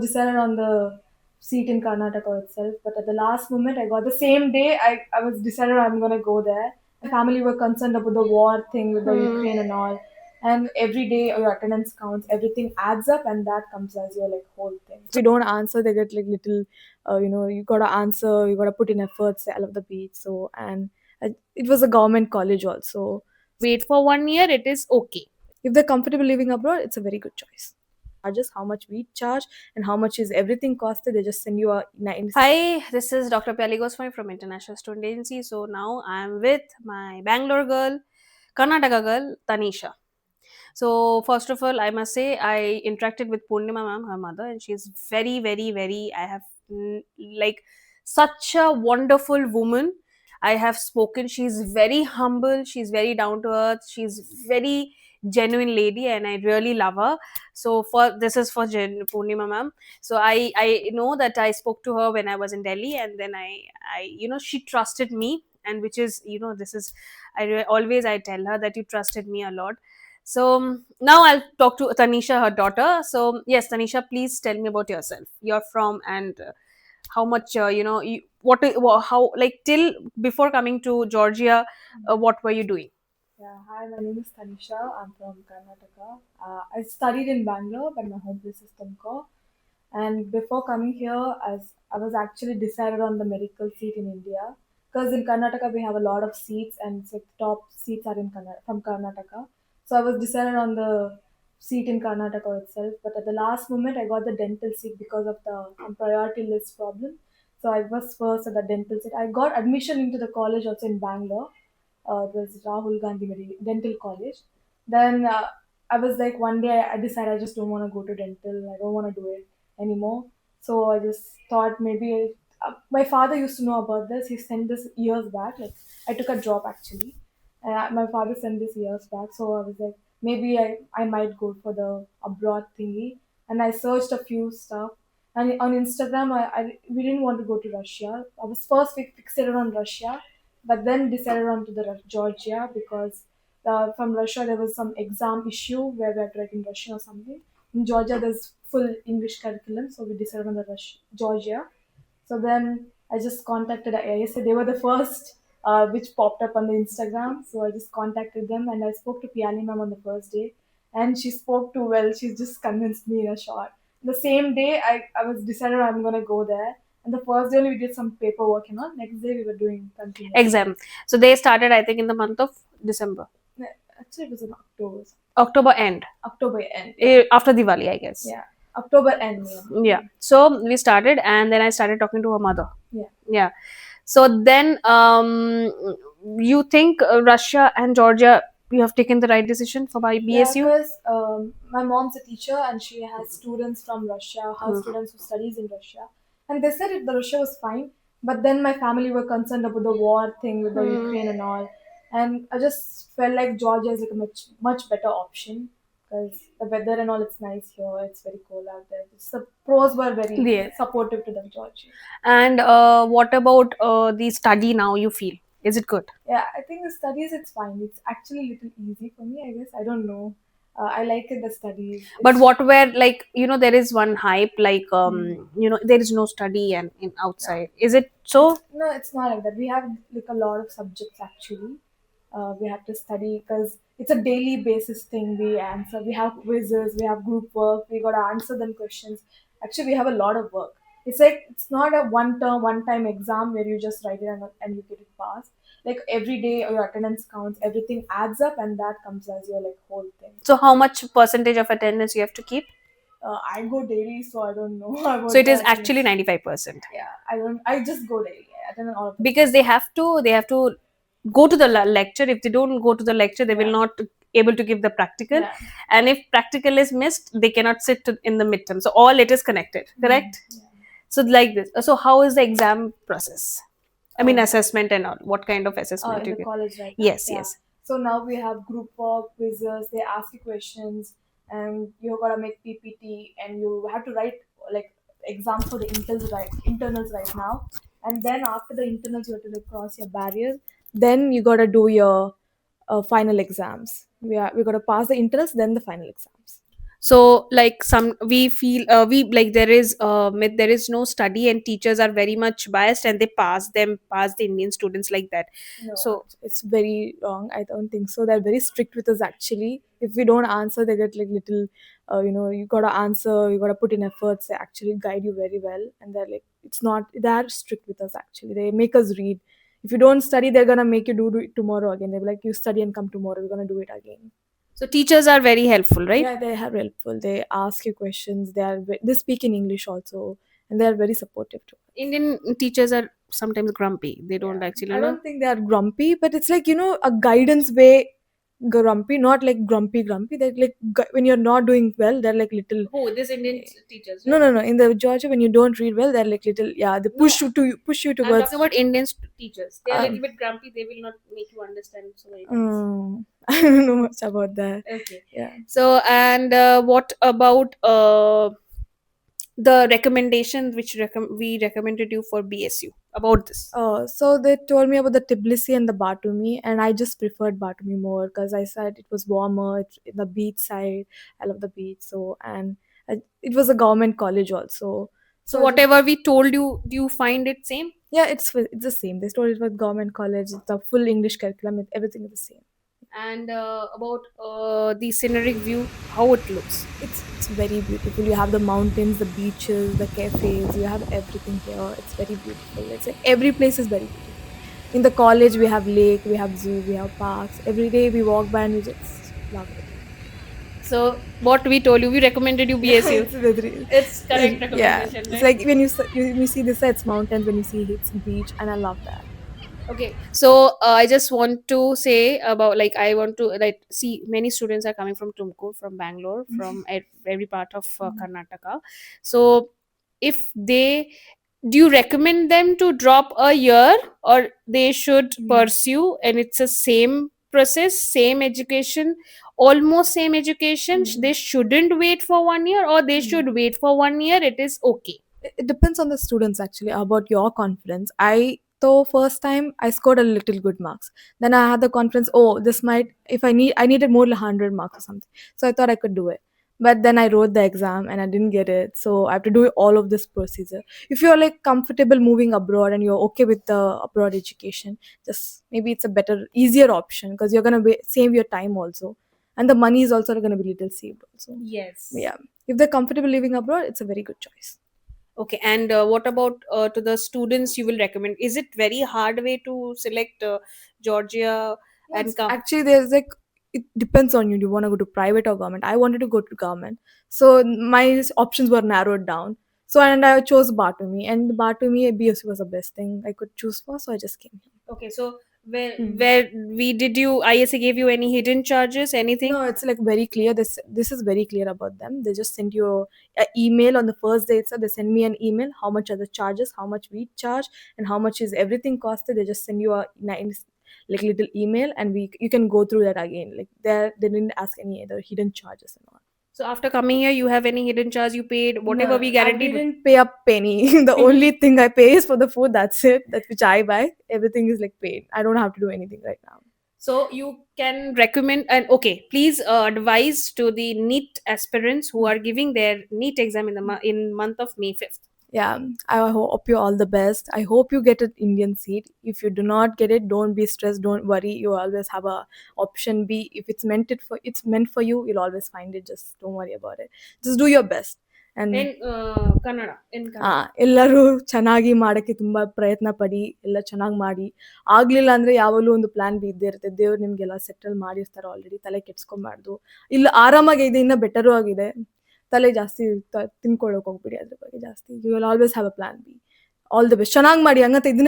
Decided on the seat in Karnataka itself, but at the last moment, I got the same day. I was decided I'm gonna go there. My family were concerned about the war thing with the Hmm. Ukraine and all, and every day your attendance counts. Everything adds up, and that comes as your like whole thing. If you don't answer, they get like little, you gotta answer. You gotta put in efforts. I love the beach. So it was a government college also. Wait for 1 year, it is okay. If they're comfortable living abroad, it's a very good choice. Charges how much we charge and how much is everything costed. They just send you a 9. Hi, this is Dr. Pyali Goswami from International Student Agency. So now I'm with my Bangalore girl, Karnataka girl, Tanisha. So first of all, I must say I interacted with Purnima ma'am, her mother, and she's very, very, very. I have like such a wonderful woman. I have spoken. She's very humble. She's very down to earth. She's very genuine lady, and I really love her. So for this is for Purnima ma'am. So I know that I spoke to her when I was in Delhi, and then I she trusted me, and which is this is always I tell her that you trusted me a lot. So now I'll talk to Tanisha, her daughter. So yes, Tanisha, please tell me about yourself. You're from and how much how like till before coming to Georgia, what were you doing? Yeah, hi, my name is Tanisha. I'm from Karnataka. I studied in Bangalore, but my home place is Tumkur. And before coming here, as I was actually decided on the medical seat in India, because in Karnataka we have a lot of seats, and it's like top seats are in from Karnataka. So I was decided on the seat in Karnataka itself, but at the last moment I got the dental seat because of the priority list problem. So I was first at the dental seat. I got admission into the college also in Bangalore. It was Rahul Gandhi Dental College. Then I was like, one day I decided I just don't want to go to dental. I don't want to do it anymore. So I just thought maybe my father used to know about this. He sent this years back. Like I took a job actually. My father sent this years back. So I was like, maybe I might go for the abroad thingy. And I searched a few stuff. And on Instagram, we didn't want to go to Russia. I was first fixated on Russia, but then decided on to the Georgia because from Russia there was some exam issue where we had to write in Russian or something. In Georgia there's full English curriculum, so we decided on the Georgia. So then I just contacted IISA. They were the first which popped up on the Instagram. So I just contacted them and I spoke to Piani ma'am on the first day. And she spoke too well. She just convinced me in a shot. The same day, I was decided I'm going to go there. And the first day only we did some paperwork, Next day we were doing continuously. Exam. So they started, I think, in the month of December, Actually, it was in October. October end, October end. Yeah. after Diwali, I guess. Yeah. October end. Yeah. Yeah. So we started, and then I started talking to her mother. Yeah. Yeah. So then, you think Russia and Georgia, you have taken the right decision for my Yeah, BSU? because my mom's a teacher and she has students from Russia, her students who studies in Russia, and they said the Russia was fine, but then my family were concerned about the war thing with the Hmm. Ukraine and all, and I just felt like Georgia is like a much better option because the weather and all it's nice here. It's very cold out there. Just the pros were very Yeah. supportive to the Georgia. And what about the study now? You feel is it good? Yeah, I think the studies it's fine. It's actually a little easy for me. I guess I don't know. I like it. The studies. But It's what were like there is one hype like hmm. there is no study and in No. outside. Is it so? It's not like that. We have like a lot of subjects actually. We have to study because it's a daily basis thing. We answer. We have quizzes. We have group work. We gotta answer them questions. Actually, we have a lot of work. It's like it's not a one time exam where you just write it and you get it passed. Like every day your attendance counts. Everything adds up, and that comes as your like whole thing. So how much percentage of attendance you have to keep? I go daily, so I don't know So about it the is actually attendance. 95%, Yeah, I don't. I just go daily. I attend all of the because classes. they have to go to the lecture. If they don't go to the lecture, they will Yeah. not able to give the practical, Yeah. and if practical is missed, they cannot in the midterm. So all it is connected, Mm, correct? yeah. So like this. So how is the exam process? I mean, Um, assessment and all. What kind of assessment in you the get? college right now. Yes, Yeah. yes. So now we have group work, quizzes. They ask you questions, and you gotta make PPT, and you have to write like exams for the internals right now. And then after the internals, you have to like cross your barriers. Then you gotta do your final exams. We gotta pass the internals, then the final exams. So like some we feel we like there is myth, there is no study and teachers are very much biased and they pass the Indian students like that. No, So it's very wrong. I don't think so. They're very strict with us actually. If we don't answer, they get like little, you gotta answer, you gotta put in efforts. They actually guide you very well, and they're like, it's not. They're strict with us actually. They make us read. If you don't study, they're gonna make you do it tomorrow again. They're like, you study and come tomorrow. We're gonna do it again. so teachers are very helpful, right? Yeah, they are helpful. They ask you questions. They speak in English also, and they are very supportive too. Indian teachers are sometimes grumpy. They don't Yeah, actually, I you know. don't think they are grumpy, but it's like a guidance way grumpy, not like grumpy grumpy. They're like when you're not doing well, they're like little. Oh, this Indian teachers, No, right? no, no. In the Georgia, when you don't read well, they're like little. Yeah, they No, push you I'm towards. talking about Indian teachers. They are a little Um, bit grumpy. They will not make you understand so many things. I don't know much about that. Okay. Yeah. So, and what about the recommendation which we recommended you for BSU about this? So they told me about the Tbilisi and the Batumi, and I just preferred Batumi more because I said it was warmer. It's in the beach side. I love the beach. So and it was a government college also. So, So I just, whatever we told you, do you find it same? yeah, it's the same. They told it was government college. It's a full English curriculum. Everything is the same. And about the scenic view, how it looks. It's very beautiful. You have the mountains, the beaches, the cafes. You have everything here. It's very beautiful. It's like every place is very beautiful. In the college, we have lake, we have zoo, we have parks. Every day we walk by and we just love it. So, what we told you, we recommended you Yeah, BSU. it's very, It's correct yeah. recommendation, It's right? like when you see this, it's mountains. When you see it's beach, and I love that. Okay, so I just want to say about like I want to like see many students are coming from Tumkur, from Bangalore, from every part of Karnataka. So if they, do you recommend them to drop a year or they should Mm. pursue and it's the same process, same education, almost same education? They shouldn't wait for 1 year or they should wait for 1 year. It is okay. It depends on the students actually about your confidence. I though first time I scored a little good marks. Then I had the confidence. Oh, this might if I needed more than 100 marks or something. So I thought I could do it. But then I wrote the exam and I didn't get it. So I have to do all of this procedure. If you're like comfortable moving abroad and you're okay with the abroad education, just maybe it's a better, easier option because you're gonna save your time also, and the money is also gonna be little saved also. Yes. Yeah, if they're comfortable living abroad, it's a very good choice. Okay, and what about to the students you will recommend? Is it very hard way to select Georgia and come? Actually, there's like it depends on you. Do you want to go to private or government? I wanted to go to government, so my options were narrowed down. So and I chose Batumi, and Batumi BSc was the best thing I could choose for. So I just came here. Okay, so Hmm. where we did you ISA gave you any hidden charges, anything? No, it's like very clear. This is very clear about them. They just send you a email on the first day itself. They send me an email. How much are the charges? How much we charge? And how much is everything costed? They just send you a nice like little email, and we you can go through that again. Like they didn't ask any other hidden charges and all. So after coming here, you have any hidden charge you paid, whatever No, we I guaranteed. didn't pay a penny. The only thing I pay is for the food. That's it. That's which I buy. Everything is like paid. I don't have to do anything right now. So you can recommend and okay, please advise to the NEET aspirants who are giving their NEET exam in the in month of May 5th. Yeah, I hope you all the best. I hope you get an Indian seat. If you do not get it, don't be stressed. Don't worry. You always have a option B. If it's meant for you, you'll always find it. Just don't worry about it. Just do your best. And In Kannada. ಎಲ್ಲರೂ ಚೆನ್ನಾಗಿ ಮಾಡೋಕ್ಕೆ ತುಂಬ ಪ್ರಯತ್ನ ಪಡಿ, ಎಲ್ಲ ಚೆನ್ನಾಗಿ ಮಾಡಿ. ಆಗಲಿಲ್ಲ ಅಂದರೆ ಯಾವಾಗಲೂ ಒಂದು ಪ್ಲಾನ್ ಬಿ ಇದ್ದೇ ಇರುತ್ತೆ. ದೇವ್ರು ನಿಮಗೆಲ್ಲ ಸೆಟಲ್ ಮಾಡಿರ್ತಾರೆ ಆಲ್ರೆಡಿ. ತಲೆ ಕೆಡ್ಸ್ಕೊಂಬಾರ್ದು. ಇಲ್ಲ ಆರಾಮಾಗಿ ಇದೆ, ಇನ್ನೂ ಬೆಟರೂ ಆಗಿದೆ. ತಲೆ ಜಾಸ್ತಿ ತಿನ್ಕೊಳ್ಳೋಕೆ ಹೋಗ್ಬಿಡಿ ಅದ್ರ ಬಗ್ಗೆ ಜಾಸ್ತಿ. You will always have a plan B. All the best. ಚೆನ್ನಾಗಿ ಮಾಡಿ ಹಂಗಂತ ಇದನ್ನೇ